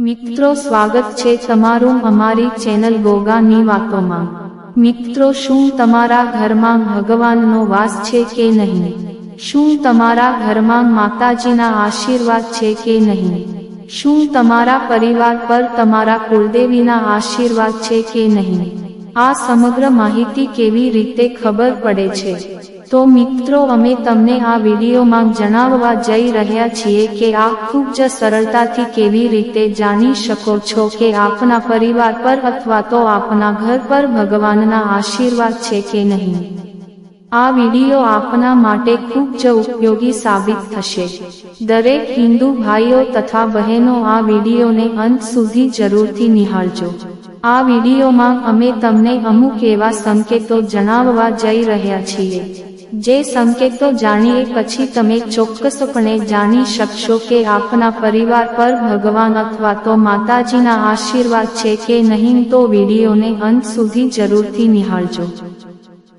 મિત્રો સ્વાગત છે તમારું અમારી ચેનલ ગોગાની વાતોમાં। મિત્રો શું તમારા ઘરમાં ભગવાનનો વાસ છે કે નહીં? શું તમારા ઘરમાં માતાજીના આશીર્વાદ છે કે નહીં? શું તમારા પરિવાર પર તમારા કુળદેવીના આશીર્વાદ છે કે નહીં? આ સમગ્ર માહિતી કેવી રીતે ખબર પડે છે? તો મિત્રો અમે તમને આ વિડીયોમાં જણાવવા જઈ રહ્યા છીએ કે આ ખૂબ જ સરળતાથી કેવી રીતે જાણી શકો છો કે આપના પરિવાર પર અથવા તો આપના ઘર પર ભગવાનના આશીર્વાદ છે કે નહીં। આ વિડીયો આપના માટે ખૂબ જ ઉપયોગી સાબિત થશે। દરેક હિન્દુ ભાઈઓ તથા બહેનો આ વિડીયોને અંત સુધી જરૂરથી નિહાળજો। આ વિડીયોમાં અમે તમને અમુક એવા સંકેતો જણાવવા જઈ રહ્યા છીએ જે સંકેતો જાણીએ પછી તમે ચોક્કસપણે જાણી શકશો કે આપના પરિવાર પર ભગવાન અથવા તો માતાજીના આશીર્વાદ છે કે નહીં। તો વિડીયોને અંત સુધી જરૂરથી નિહાળજો।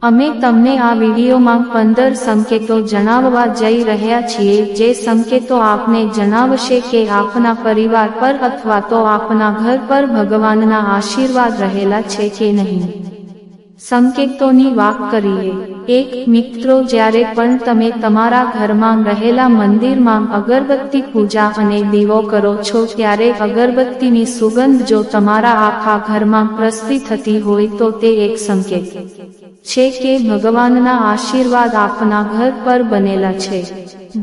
અમે તમને આ વિડીયોમાં 15 સંકેતો જણાવવા જઈ રહ્યા છીએ જે સંકેતો આપને જણાવશે કે આપના પરિવાર પર અથવા તો આપના ઘર પર ભગવાનના આશીર્વાદ રહેલા છે કે નહીં। સંકેતોની વાત કરીએ। 1 મિત્રો, જ્યારે પણ તમે તમારા ઘરમાં રહેલા મંદિરમાં અગરબત્તી પૂજા અને દીવો કરો છો ત્યારે અગરબત્તીની સુગંધ જો તમારા આખા ઘરમાં પ્રસરી થતી હોય તો તે એક સંકેત છે કે ભગવાનના આશીર્વાદ આપના ઘર પર બનેલા છે।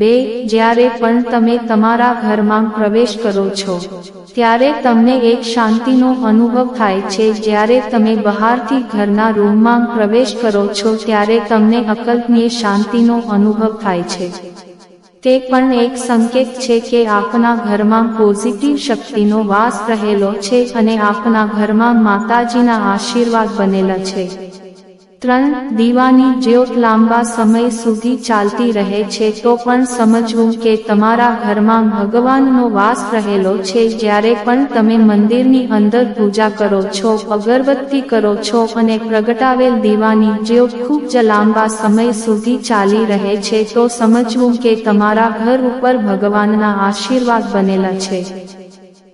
2 જ્યારે પણ તમે તમારા ઘરમાં પ્રવેશ કરો છો ત્યારે તમને એક શાંતિનો અનુભવ થાય છે। જ્યારે તમે બહારથી ઘરના રૂમમાં પ્રવેશ કરો છો ત્યારે તમને અકલ્પનીય શાંતિનો અનુભવ થાય છે। તે પણ એક સંકેત છે કે આપના ઘરમાં પોઝિટિવ શક્તિનો વાસ રહેલો છે અને આપના ઘરમાં માતાજીના આશીર્વાદ બનેલા છે। 3 દીવાની જ્યોત લાંબા સમય સુધી ચાલતી રહે છે તો પણ સમજવું કે તમારા ઘરમાં ભગવાનનો વાસ રહેલો છે। જ્યારે પણ તમે મંદિરની અંદર પૂજા કરો છો, અગરબત્તી કરો છો અને પ્રગટાવેલ દીવાની જ્યોત ખૂબ જ લાંબા સમય સુધી ચાલી રહે છે તો સમજવું કે તમારા ઘર ઉપર ભગવાનના આશીર્વાદ બનેલા છે।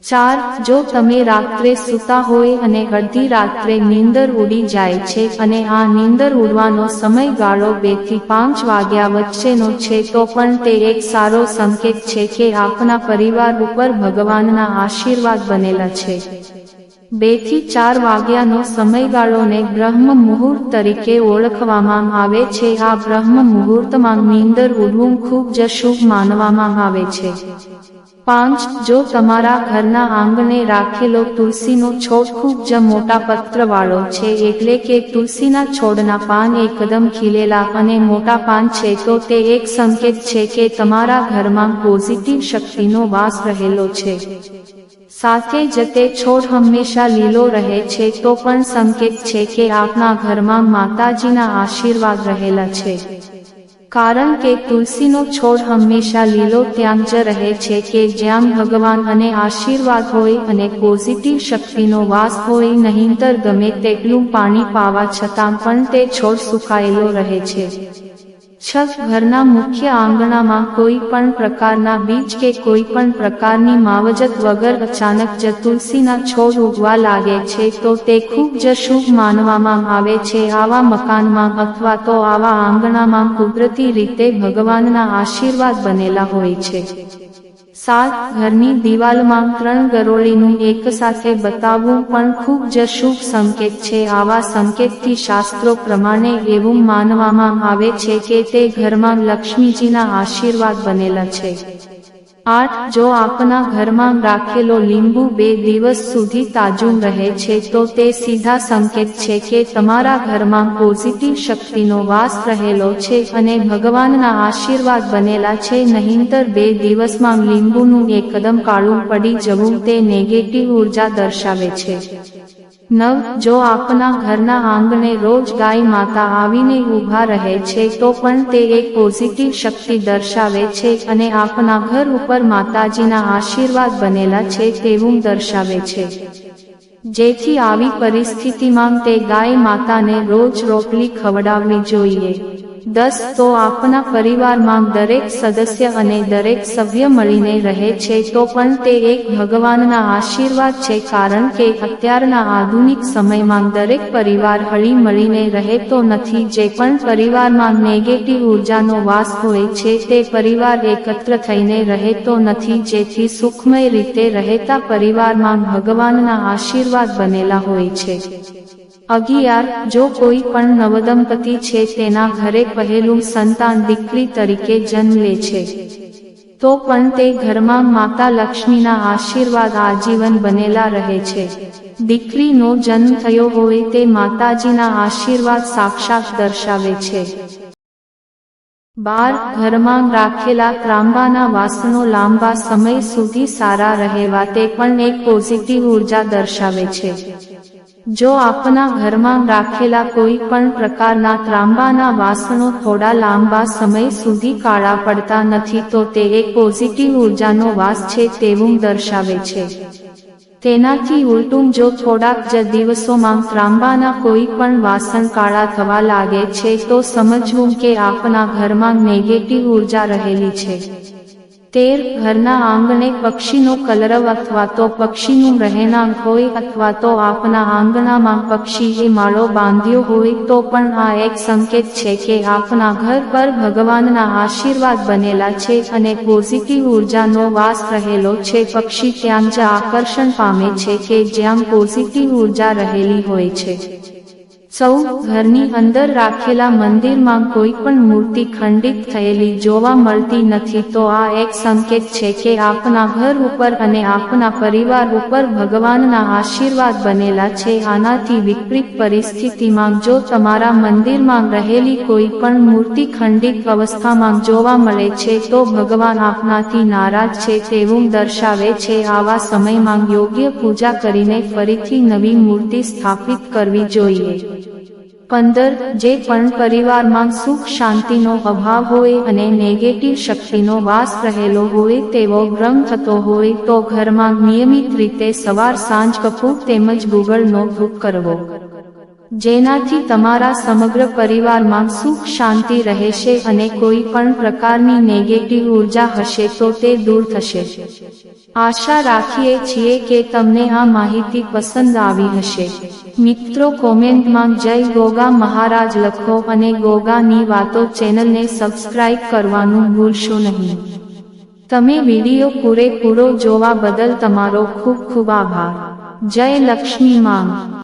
4 જો તમે રાત્રે સૂતા હોય અને અડધી રાત્રે નીંદર ઉડી જાય છે અને આ નીંદર ઉડવાનો સમયગાળો 2 થી 5 વાગ્યા વચ્ચેનો છે તો પણ તે એક સારો સંકેત છે કે આપના પરિવાર ઉપર ભગવાનના આશીર્વાદ બનેલા છે। 2 થી 4 વાગ્યાનો સમયગાળોને બ્રહ્મ મુહૂર્ત તરીકે ઓળખવામાં આવે છે। આ બ્રહ્મ મુહૂર્તમાં નીંદર ઉડવું ખૂબ જ શુભ માનવામાં આવે છે। 5 જો તમારા ઘરના આંગણે રાખેલો તુલસીનો છોડ ખૂબ જ મોટા પત્રવાળો છે એટલે કે તુલસીના છોડના પાન એકદમ ખીલેલા અને મોટા પાન છે તો તે એક સંકેત છે કે તમારા ઘરમાં પોઝિટિવ શક્તિનો વાસ રહેલો છે। સાથે જ તે છોડ હંમેશા લીલો રહે છે તો પણ સંકેત છે કે આપના ઘરમાં માતાજીના આશીર્વાદ રહેલા છે। કારણ કે તુલસીનો છોડ હંમેશા લીલો ત્યાં જ રહે છે કે જ્યાં ભગવાન અને આશીર્વાદ હોય અને પોઝિટિવ શક્તિનો વાસ હોય, નહીંતર ગમે તેટલું પાણી પાવા છતાં પણ તે છોડ સુકાયેલો રહે છે। 6 ઘરના મુખ્ય આંગણામાં કોઈ પણ પ્રકારના બીજ કે કોઈ પણ પ્રકારની માવજત વગર અચાનક જ તુલસીના છોડ ઉગવા લાગે છે તો તે ખૂબ જ શુભ માનવામાં આવે છે। આવા મકાનમાં અથવા તો આવા આંગણામાં કુદરતી રીતે ભગવાનના આશીર્વાદ બનેલા હોય છે। 7 ઘરની દિવાલમાં 3 ગરોળીનું એકસાથે બતાવવું પણ ખૂબ જ શુભ સંકેત છે। આવા સંકેતથી શાસ્ત્રો પ્રમાણે એવું માનવામાં આવે છે કે તે ઘરમાં લક્ષ્મીજીના આશીર્વાદ બનેલા છે। 8 જો આપના ઘરમાં રાખેલો લીંબુ 2 દિવસ સુધી તાજું રહે છે તો તે સીધા સંકેત છે કે તમારા ઘરમાં પોઝિટિવ શક્તિનો વાસ રહેલો છે અને ભગવાનના આશીર્વાદ બનેલા છે। નહીંતર 2 દિવસમાં લીંબુનું એકદમ કાળું પડી જવું તે નેગેટિવ ઉર્જા દર્શાવે છે। 9 જો આપના ઘરના આંગણે રોજ ગાય માતા આવીને ઊભા રહે છે તો પણ તે એક પોઝિટિવ શક્તિ દર્શાવે છે અને આપના ઘર ઉપર માતાજીના આશીર્વાદ બનેલા છે તેવું દર્શાવે છે। જેથી આવી પરિસ્થિતિમાં તે ગાય માતાને રોજ રોટલી ખવડાવવી જોઈએ। 10 તો આપના પરિવારમાં દરેક સદસ્ય અને દરેક સભ્ય મળીને રહે છે તો પણ તે એક ભગવાનના આશીર્વાદ છે, કારણ કે અત્યારના આધુનિક સમયમાં દરેક પરિવાર હળી મળીને રહેતો નથી. જે પણ પરિવારમાં નેગેટિવ ઉર્જાનો વાસ હોય છે તે પરિવાર એકત્ર થઈને રહેતો નથી, જેથી સુખમય રીતે રહેતા પરિવારમાં ભગવાનના આશીર્વાદ બનેલા હોય છે. 11 જો કોઈ પણ નવદંપતિ છે તેના ઘરે પહેલું સંતાન દીકરી તરીકે જન્મ લે છે તો પણ તે ઘરમાં માતા લક્ષ્મીના આશીર્વાદ આજીવન બનેલા રહે છે. દીકરીનો જન્મ થયો હોય તે માતાજીના આશીર્વાદ સાક્ષાત દર્શાવે છે. 12 ઘરમાં રાખેલા ત્રાંબાના વાસણો લાંબા સમય સુધી સારા રહેવા તે પણ એક પોઝિટિવ ઉર્જા દર્શાવે છે. જો આપના ઘરમાં રાખેલા કોઈ પણ પ્રકારના ત્રાંબાના વાસણો થોડા લાંબા સમય સુધી કાળા પડતા નથી તો તે એક પોઝિટિવ ઉર્જાનો વાસ છે તેવું દર્શાવે છે. તેનાથી ઉલટું જો થોડાક જ દિવસોમાં ત્રાંબાના કોઈ પણ વાસણ કાળા થવા લાગે છે તો સમજવું કે આપના ઘરમાં નેગેટિવ ઉર્જા રહેલી છે. 13 ઘરના આંગણે પક્ષીનો કલરવ અથવા તો પક્ષીનું રહેણાંક હોય અથવા તો આપના આંગણામાં પક્ષીએ માળો બાંધ્યો હોય તો પણ આ એક સંકેત છે કે આપના ઘર પર ભગવાનના આશીર્વાદ બનેલા છે અને પોઝિટિવ ઉર્જાનો વાસ રહેલો છે. પક્ષી ત્યાં જ આકર્ષણ પામે છે કે જ્યાં પોઝિટિવ ઉર્જા રહેલી હોય છે. 14 ઘરની અંદર રાખેલા મંદિરમાં કોઈ પણ મૂર્તિ ખંડિત થયેલી જોવા મળતી નથી તો આ એક સંકેત છે કે આપના ઘર ઉપર અને આપના પરિવાર ઉપર ભગવાનના આશીર્વાદ બનેલા છે. આનાથી વિપરીત પરિસ્થિતિમાં જો તમારા મંદિરમાં રહેલી કોઈ પણ મૂર્તિ ખંડિત અવસ્થામાં જોવા મળે છે તો ભગવાન આપનાથી નારાજ છે તેવું દર્શાવે છે. આવા સમયમાં યોગ્ય પૂજા કરીને ફરીથી નવી મૂર્તિ સ્થાપિત કરવી જોઈએ. 15 જે પણ પરિવારમાં સુખ શાંતિનો અભાવ હોય અને નેગેટિવ શક્તિનો વાસ રહેલો હોય તેવો ભ્રમ થતો હોય તો ઘરમાં નિયમિત રીતે સવાર સાંજ કપૂર તેમજ ગુગળનો ધૂપ કરવો, જેનાથી તમારા સમગ્ર પરિવારમાં સુખ શાંતિ રહેશે અને કોઈ પણ પ્રકારની નેગેટિવ ઉર્જા હશે તો તે દૂર થશે. આશા રાખીએ છીએ કે તમને આ માહિતી પસંદ આવી હશે. મિત્રો કોમેન્ટમાં જય ગોગા મહારાજ લખો અને ગોગાની વાતો ચેનલને સબસ્ક્રાઇબ કરવાનું ભૂલશો નહીં. તમે વિડીયો પૂરેપૂરો જોવા બદલ તમારો ખૂબ ખૂબ આભાર. જય લક્ષ્મી માં.